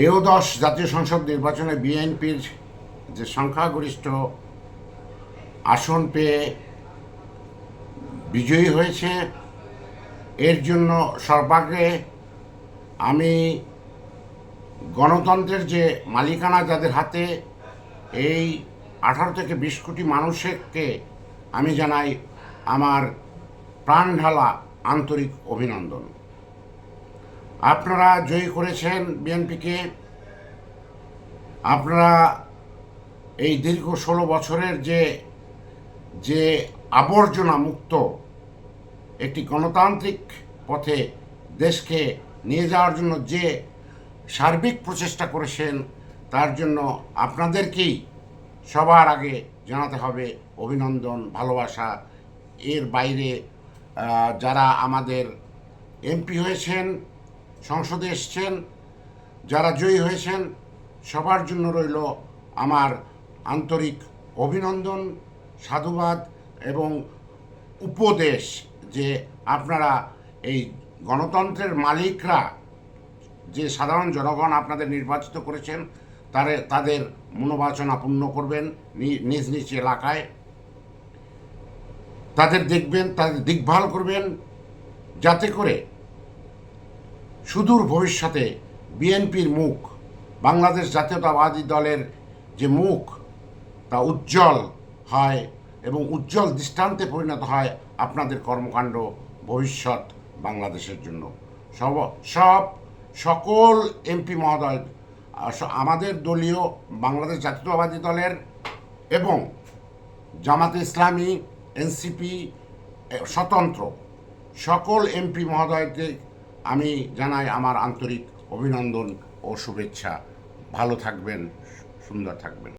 এও-10 জাতীয় সংসদ নির্বাচনে বিএনপির যে সংখ্যাগরিষ্ঠ আসন পেয়ে বিজয়ী হয়েছে, এর জন্য সর্বাগ্রে আমি গণতন্ত্রের যে মালিকানা যাদের হাতে, এই 18 থেকে 20 কোটি মানুষকে আমি জানাই আমার প্রাণ ঢালা আন্তরিক অভিনন্দন। আপনারা জয়ী করেছেন বিএনপিকে। আপনারা এই দীর্ঘ 16 বছরের যে আবর্জনা মুক্ত একটি গণতান্ত্রিক পথে দেশকে নিয়ে যাওয়ার জন্য যে সার্বিক প্রচেষ্টা করেছেন, তার জন্য আপনাদেরকেই সবার আগে জানাতে হবে অভিনন্দন, ভালোবাসা। এর বাইরে যারা আমাদের এমপি হয়েছেন, সংসদে এসছেন, যারা জয়ী হয়েছেন, সবার জন্য রইল আমার আন্তরিক অভিনন্দন, সাধুবাদ এবং উপদেশ যে আপনারা এই গণতন্ত্রের মালিকরা, যে সাধারণ জনগণ আপনাদের নির্বাচিত করেছেন, তাদের মনোবাসনা পূর্ণ করবেন নিজ নিজ এলাকায়। তাদের দেখবেন, তাদের দেখভাল করবেন, যাতে করে সুদূর ভবিষ্যতে বিএনপির মুখ, বাংলাদেশ জাতীয়তাবাদী দলের যে মুখ, তা উজ্জ্বল হয় এবং উজ্জ্বল দৃষ্টান্তে পরিণত হয় আপনাদের কর্মকাণ্ড ভবিষ্যৎ বাংলাদেশের জন্য। সকল এমপি মহোদয়, আমাদের দলীয় বাংলাদেশ জাতীয়তাবাদী দলের এবং জামাতে ইসলামী, এনসিপি, স্বতন্ত্র সকল এমপি মহোদয়কে আমি জানাই আমার আন্তরিক অভিনন্দন ও শুভেচ্ছা। ভালো থাকবেন, সুন্দর থাকবেন।